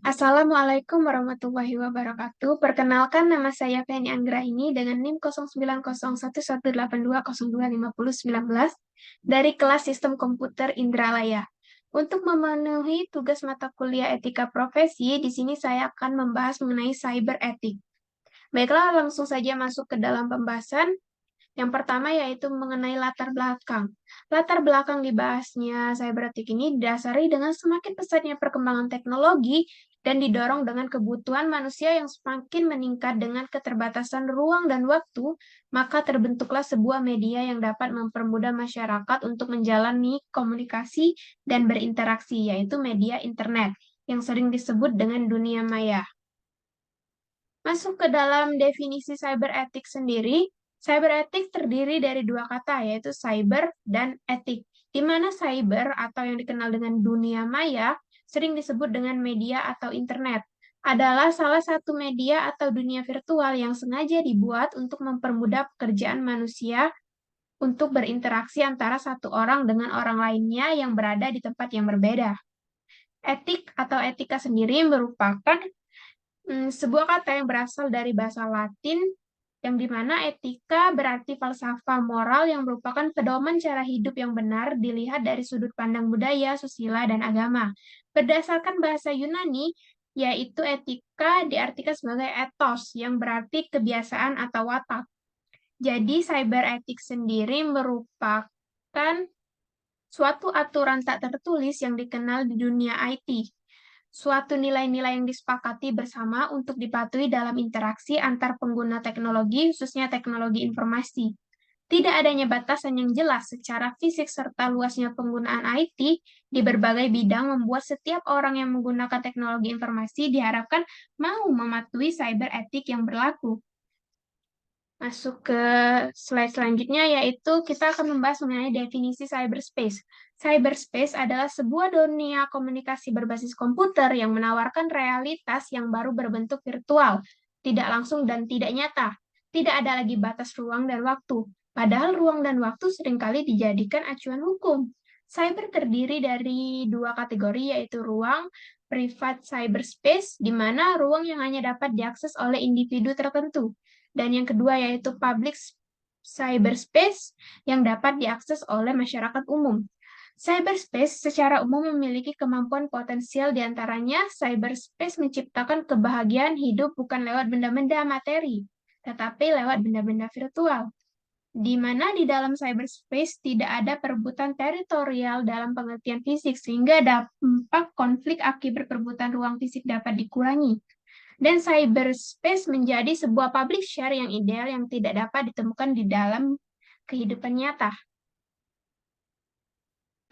Assalamualaikum warahmatullahi wabarakatuh. Perkenalkan, nama saya Feni Anggraini dengan NIM 09011182025019 dari kelas Sistem Komputer Indralaya. Untuk memenuhi tugas mata kuliah etika profesi, di sini saya akan membahas mengenai cyber etik. Baiklah, langsung saja masuk ke dalam pembahasan. Yang pertama yaitu mengenai latar belakang. Latar belakang dibahasnya cyberetik ini didasari dengan semakin pesatnya perkembangan teknologi dan didorong dengan kebutuhan manusia yang semakin meningkat dengan keterbatasan ruang dan waktu, maka terbentuklah sebuah media yang dapat mempermudah masyarakat untuk menjalani komunikasi dan berinteraksi, yaitu media internet, yang sering disebut dengan dunia maya. Masuk ke dalam definisi cyber etik sendiri, cyber etik terdiri dari dua kata, yaitu cyber dan etik, di mana cyber atau yang dikenal dengan dunia maya sering disebut dengan media atau internet, adalah salah satu media atau dunia virtual yang sengaja dibuat untuk mempermudah pekerjaan manusia untuk berinteraksi antara satu orang dengan orang lainnya yang berada di tempat yang berbeda. Etik atau etika sendiri merupakan sebuah kata yang berasal dari bahasa Latin, yang dimana etika berarti falsafah moral yang merupakan pedoman cara hidup yang benar dilihat dari sudut pandang budaya, susila, dan agama. Berdasarkan bahasa Yunani, yaitu etika diartikan sebagai ethos, yang berarti kebiasaan atau watak. Jadi, cyber etik sendiri merupakan suatu aturan tak tertulis yang dikenal di dunia IT, suatu nilai-nilai yang disepakati bersama untuk dipatuhi dalam interaksi antar pengguna teknologi, khususnya teknologi informasi. Tidak adanya batasan yang jelas secara fisik serta luasnya penggunaan IT di berbagai bidang membuat setiap orang yang menggunakan teknologi informasi diharapkan mau mematuhi cyber etik yang berlaku. Masuk ke slide selanjutnya, yaitu kita akan membahas mengenai definisi cyberspace. Cyberspace adalah sebuah dunia komunikasi berbasis komputer yang menawarkan realitas yang baru berbentuk virtual, tidak langsung dan tidak nyata. Tidak ada lagi batas ruang dan waktu, padahal ruang dan waktu seringkali dijadikan acuan hukum. Cyber terdiri dari dua kategori, yaitu ruang private cyberspace, di mana ruang yang hanya dapat diakses oleh individu tertentu, dan yang kedua yaitu public cyberspace yang dapat diakses oleh masyarakat umum. Cyberspace secara umum memiliki kemampuan potensial, diantaranya cyberspace menciptakan kebahagiaan hidup bukan lewat benda-benda materi, tetapi lewat benda-benda virtual, di mana di dalam cyberspace tidak ada perebutan teritorial dalam pengertian fisik, sehingga dampak konflik akibat perebutan ruang fisik dapat dikurangi. Dan cyberspace menjadi sebuah public share yang ideal yang tidak dapat ditemukan di dalam kehidupan nyata.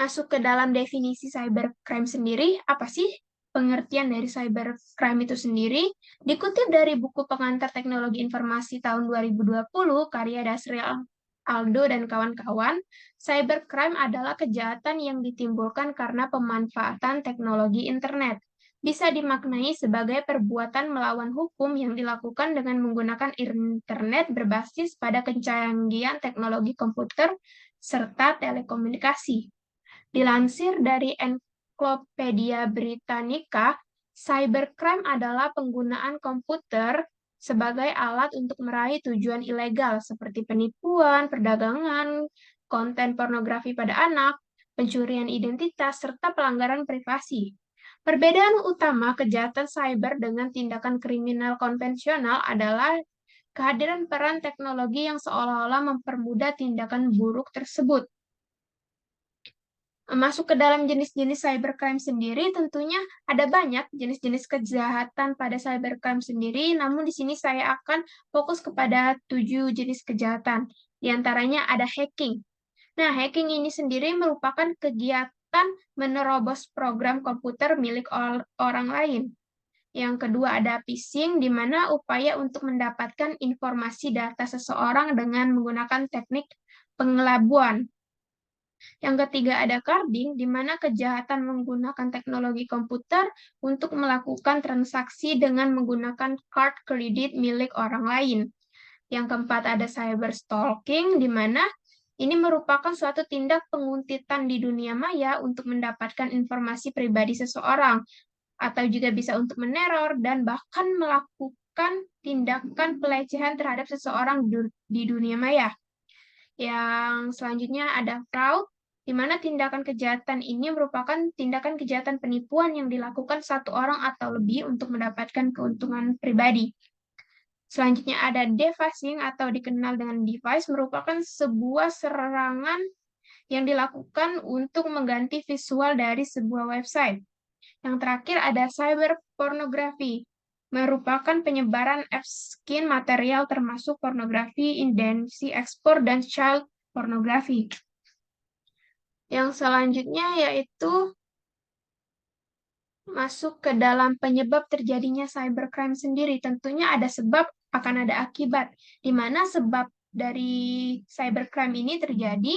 Masuk ke dalam definisi cybercrime sendiri, apa sih pengertian dari cybercrime itu sendiri? Dikutip dari buku Pengantar Teknologi Informasi tahun 2020, karya Dasril Aldo dan kawan-kawan, cybercrime adalah kejahatan yang ditimbulkan karena pemanfaatan teknologi internet. Bisa dimaknai sebagai perbuatan melawan hukum yang dilakukan dengan menggunakan internet berbasis pada kecanggihan teknologi komputer serta telekomunikasi. Dilansir dari Encyclopedia Britannica, cybercrime adalah penggunaan komputer sebagai alat untuk meraih tujuan ilegal seperti penipuan, perdagangan, konten pornografi pada anak, pencurian identitas, serta pelanggaran privasi. Perbedaan utama kejahatan cyber dengan tindakan kriminal konvensional adalah kehadiran peran teknologi yang seolah-olah mempermudah tindakan buruk tersebut. Masuk ke dalam jenis-jenis cybercrime sendiri, tentunya ada banyak jenis-jenis kejahatan pada cybercrime sendiri, namun di sini saya akan fokus kepada 7 jenis kejahatan. Di antaranya ada hacking. Nah, hacking ini sendiri merupakan kegiatan menerobos program komputer milik orang lain. Yang kedua ada phishing, di mana upaya untuk mendapatkan informasi data seseorang dengan menggunakan teknik pengelabuan. Yang ketiga ada carding, di mana kejahatan menggunakan teknologi komputer untuk melakukan transaksi dengan menggunakan card kredit milik orang lain. Yang keempat ada cyber stalking, di mana ini merupakan suatu tindak penguntitan di dunia maya untuk mendapatkan informasi pribadi seseorang. atau juga bisa untuk meneror, dan bahkan melakukan tindakan pelecehan terhadap seseorang di dunia maya. Yang selanjutnya ada fraud, di mana tindakan kejahatan ini merupakan tindakan kejahatan penipuan yang dilakukan satu orang atau lebih untuk mendapatkan keuntungan pribadi. Selanjutnya ada defacing atau dikenal dengan device, merupakan sebuah serangan yang dilakukan untuk mengganti visual dari sebuah website. Yang terakhir ada cyber pornografi, merupakan penyebaran skin material termasuk pornografi, intensi ekspor, dan child pornografi. Yang selanjutnya yaitu masuk ke dalam penyebab terjadinya cybercrime sendiri. Tentunya ada sebab, akan ada akibat. Di mana sebab dari cybercrime ini terjadi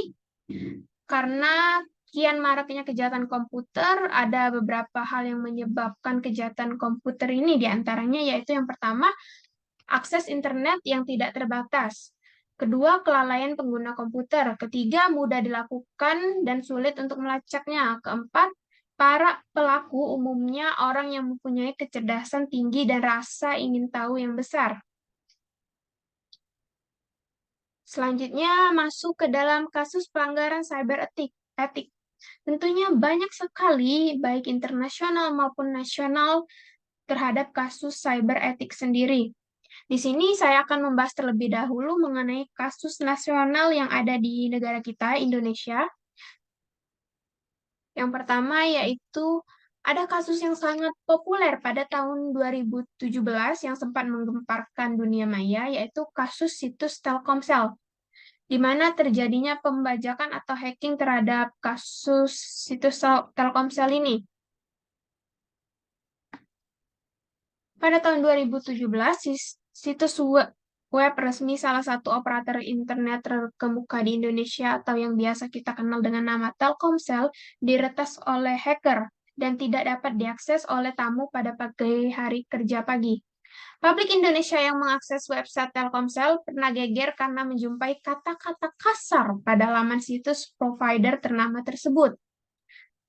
karena kian maraknya kejahatan komputer, ada beberapa hal yang menyebabkan kejahatan komputer ini. Di antaranya yaitu yang pertama, akses internet yang tidak terbatas. Kedua, kelalaian pengguna komputer. Ketiga, mudah dilakukan dan sulit untuk melacaknya. Keempat, para pelaku umumnya orang yang mempunyai kecerdasan tinggi dan rasa ingin tahu yang besar. Selanjutnya, masuk ke dalam kasus pelanggaran cyber etik. Tentunya banyak sekali, baik internasional maupun nasional, terhadap kasus cyber etik sendiri. Di sini saya akan membahas terlebih dahulu mengenai kasus nasional yang ada di negara kita, Indonesia. Yang pertama yaitu ada kasus yang sangat populer pada tahun 2017 yang sempat menggemparkan dunia maya, yaitu kasus situs Telkomsel, di mana terjadinya pembajakan atau hacking terhadap kasus situs Telkomsel ini. Pada tahun 2017, situs web resmi salah satu operator internet terkemuka di Indonesia atau yang biasa kita kenal dengan nama Telkomsel diretas oleh hacker dan tidak dapat diakses oleh tamu pada pagi hari kerja pagi. Publik Indonesia yang mengakses website Telkomsel pernah geger karena menjumpai kata-kata kasar pada laman situs provider ternama tersebut.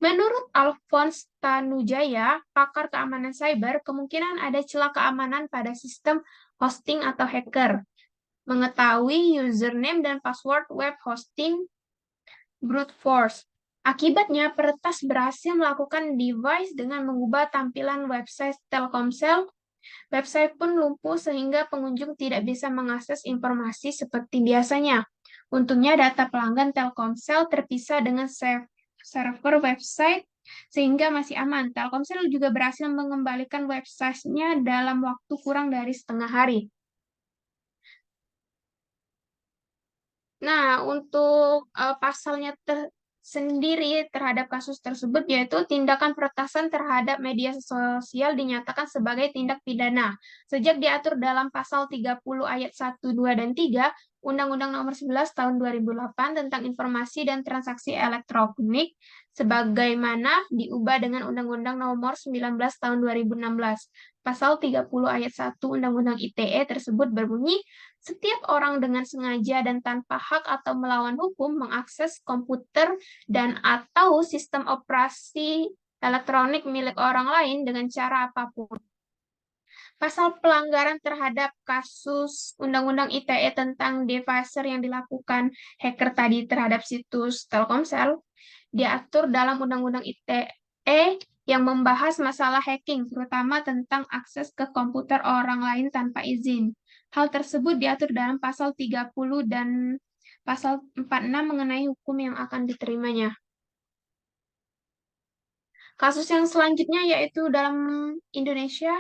Menurut Alphonse Tanujaya, pakar keamanan cyber, kemungkinan ada celah keamanan pada sistem hosting atau hacker. Mengetahui username dan password web hosting brute force. Akibatnya, peretas berhasil melakukan device dengan mengubah tampilan website Telkomsel. Website pun lumpuh sehingga pengunjung tidak bisa mengakses informasi seperti biasanya. Untungnya data pelanggan Telkomsel terpisah dengan server website sehingga masih aman. Telkomsel juga berhasil mengembalikan website-nya dalam waktu kurang dari setengah hari. Nah, untuk pasalnya sendiri terhadap kasus tersebut yaitu tindakan peretasan terhadap media sosial dinyatakan sebagai tindak pidana. Sejak diatur dalam pasal 30 ayat 1, 2, dan 3 Undang-Undang Nomor 11 Tahun 2008 tentang Informasi dan Transaksi Elektronik sebagaimana diubah dengan Undang-Undang Nomor 19 Tahun 2016. Pasal 30 ayat 1 Undang-Undang ITE tersebut berbunyi, setiap orang dengan sengaja dan tanpa hak atau melawan hukum mengakses komputer dan atau sistem operasi elektronik milik orang lain dengan cara apapun. Pasal pelanggaran terhadap kasus Undang-Undang ITE tentang devicer yang dilakukan hacker tadi terhadap situs Telkomsel diatur dalam Undang-Undang ITE yang membahas masalah hacking, terutama tentang akses ke komputer orang lain tanpa izin. Hal tersebut diatur dalam pasal 30 dan pasal 46 mengenai hukum yang akan diterimanya. Kasus yang selanjutnya yaitu dalam Indonesia,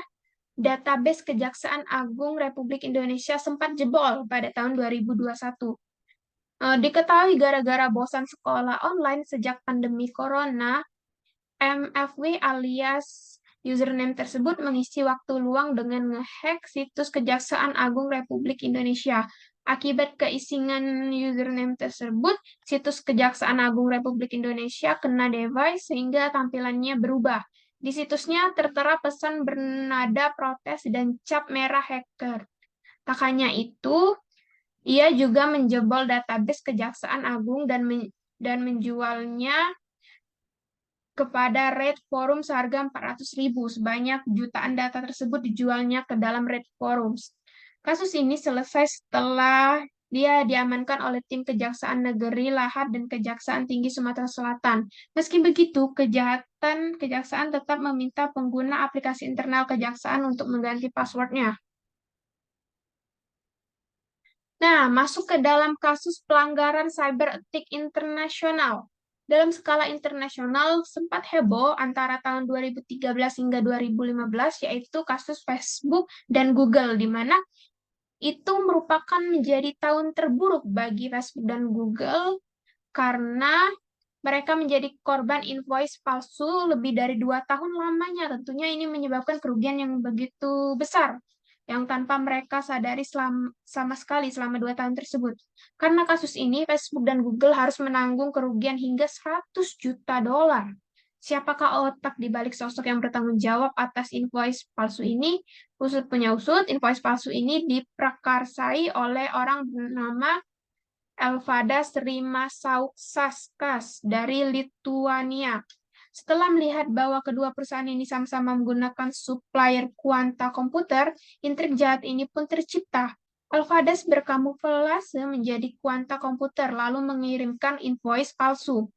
database Kejaksaan Agung Republik Indonesia sempat jebol pada tahun 2021. Diketahui gara-gara bosan sekolah online sejak pandemi corona, MFW alias username tersebut mengisi waktu luang dengan ngehack situs Kejaksaan Agung Republik Indonesia. Akibat keisingan username tersebut, situs Kejaksaan Agung Republik Indonesia kena device sehingga tampilannya berubah. Di situsnya tertera pesan bernada protes dan cap merah hacker. Tak hanya itu, ia juga menjebol database Kejaksaan Agung dan menjualnya kepada Red Forum seharga 400.000. Sebanyak jutaan data tersebut dijualnya ke dalam Red Forums. Kasus ini selesai setelah dia diamankan oleh tim Kejaksaan Negeri Lahad dan Kejaksaan Tinggi Sumatera Selatan. Meski begitu, kejaksaan tetap meminta pengguna aplikasi internal kejaksaan untuk mengganti passwordnya. Nah, masuk ke dalam kasus pelanggaran cyber etik internasional. Dalam skala internasional, sempat heboh antara tahun 2013 hingga 2015, yaitu kasus Facebook dan Google, di mana itu merupakan menjadi tahun terburuk bagi Facebook dan Google karena mereka menjadi korban invoice palsu lebih dari 2 tahun lamanya. Tentunya ini menyebabkan kerugian yang begitu besar yang tanpa mereka sadari sama sekali selama 2 tahun tersebut. Karena kasus ini, Facebook dan Google harus menanggung kerugian hingga 100 juta dolar. Siapakah otak di balik sosok yang bertanggung jawab atas invoice palsu ini? Usut punya usut, invoice palsu ini diprakarsai oleh orang bernama Elvadas Rimasauksas dari Lituania. Setelah melihat bahwa kedua perusahaan ini sama-sama menggunakan supplier kuanta komputer, intrik jahat ini pun tercipta. Elvadas berkamuflase menjadi kuanta komputer lalu mengirimkan invoice palsu.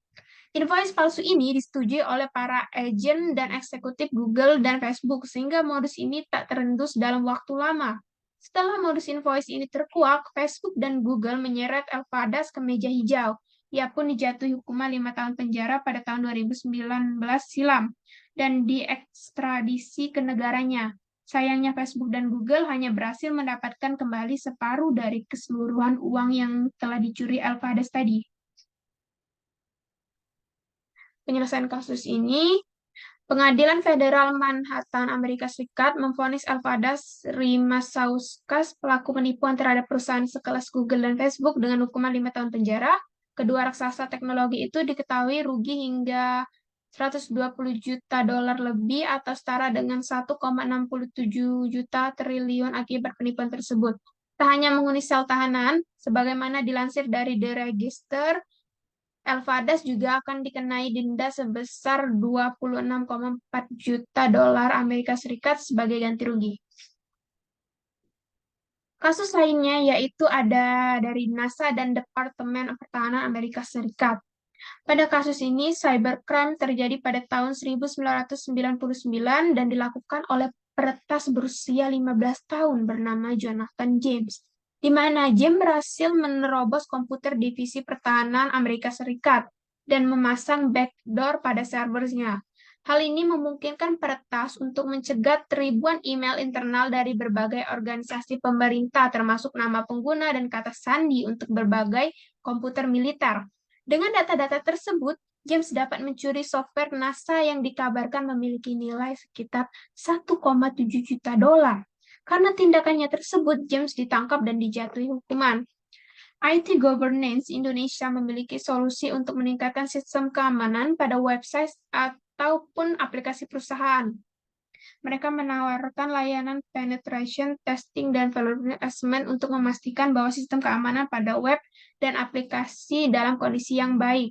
Invoice palsu ini disetujui oleh para agen dan eksekutif Google dan Facebook, sehingga modus ini tak terendus dalam waktu lama. Setelah modus invoice ini terkuak, Facebook dan Google menyeret Elvadas ke meja hijau. Ia pun dijatuhi hukuman 5 tahun penjara pada tahun 2019 silam dan diekstradisi ke negaranya. Sayangnya Facebook dan Google hanya berhasil mendapatkan kembali separuh dari keseluruhan uang yang telah dicuri Elvadas tadi. Penyelesaian kasus ini, Pengadilan Federal Manhattan, Amerika Serikat, memvonis Elvadas Rimasauskas pelaku penipuan terhadap perusahaan sekelas Google dan Facebook dengan hukuman 5 tahun penjara. Kedua raksasa teknologi itu diketahui rugi hingga 120 juta dolar lebih atau setara dengan 1,67 juta triliun akibat penipuan tersebut. Tak hanya menghuni sel tahanan, sebagaimana dilansir dari The Register, Elvadas juga akan dikenai denda sebesar 26,4 juta dolar Amerika Serikat sebagai ganti rugi. Kasus lainnya yaitu ada dari NASA dan Departemen Pertahanan Amerika Serikat. Pada kasus ini, cybercrime terjadi pada tahun 1999 dan dilakukan oleh peretas berusia 15 tahun bernama Jonathan James, di mana James berhasil menerobos komputer divisi pertahanan Amerika Serikat dan memasang backdoor pada servernya. Hal ini memungkinkan peretas untuk mencegat ribuan email internal dari berbagai organisasi pemerintah, termasuk nama pengguna dan kata sandi untuk berbagai komputer militer. Dengan data-data tersebut, James dapat mencuri software NASA yang dikabarkan memiliki nilai sekitar 1,7 juta dolar. Karena tindakannya tersebut, James ditangkap dan dijatuhi hukuman. IT Governance Indonesia memiliki solusi untuk meningkatkan sistem keamanan pada website ataupun aplikasi perusahaan. Mereka menawarkan layanan penetration testing dan vulnerability assessment untuk memastikan bahwa sistem keamanan pada web dan aplikasi dalam kondisi yang baik.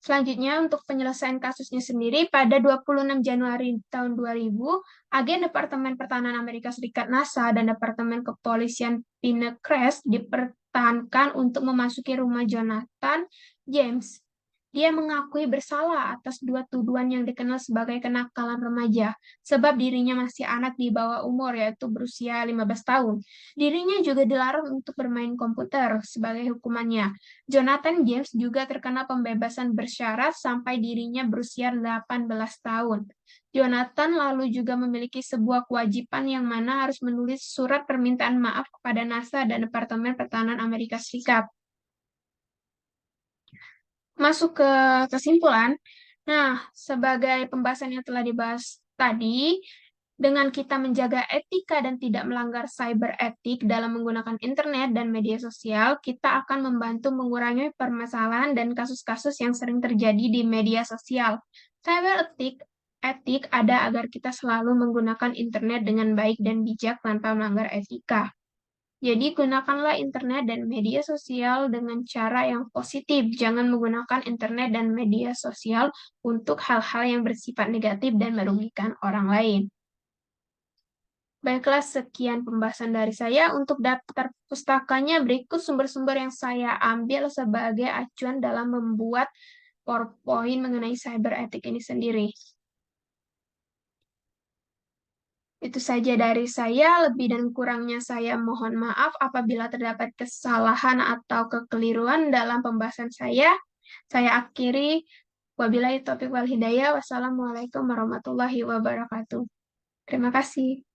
Selanjutnya, untuk penyelesaian kasusnya sendiri, pada 26 Januari tahun 2000, agen Departemen Pertahanan Amerika Serikat NASA dan Departemen Kepolisian Pinecrest dipertahankan untuk memasuki rumah Jonathan James. Dia mengakui bersalah atas 2 tuduhan yang dikenal sebagai kenakalan remaja, sebab dirinya masih anak di bawah umur, yaitu berusia 15 tahun. Dirinya juga dilarang untuk bermain komputer sebagai hukumannya. Jonathan James juga terkena pembebasan bersyarat sampai dirinya berusia 18 tahun. Jonathan lalu juga memiliki sebuah kewajiban yang mana harus menulis surat permintaan maaf kepada NASA dan Departemen Pertahanan Amerika Serikat. Masuk ke kesimpulan. Nah, sebagai pembahasan yang telah dibahas tadi, dengan kita menjaga etika dan tidak melanggar cyber etik dalam menggunakan internet dan media sosial, kita akan membantu mengurangi permasalahan dan kasus-kasus yang sering terjadi di media sosial. Cyber etik ada agar kita selalu menggunakan internet dengan baik dan bijak tanpa melanggar etika. Jadi gunakanlah internet dan media sosial dengan cara yang positif. Jangan menggunakan internet dan media sosial untuk hal-hal yang bersifat negatif dan merugikan orang lain. Baiklah, sekian pembahasan dari saya. Untuk daftar pustakanya, berikut sumber-sumber yang saya ambil sebagai acuan dalam membuat PowerPoint mengenai cyber ethic ini sendiri. Itu saja dari saya, lebih dan kurangnya saya mohon maaf apabila terdapat kesalahan atau kekeliruan dalam pembahasan saya. Saya akhiri, wabillahi taufiq wal hidayah. Wassalamualaikum warahmatullahi wabarakatuh. Terima kasih.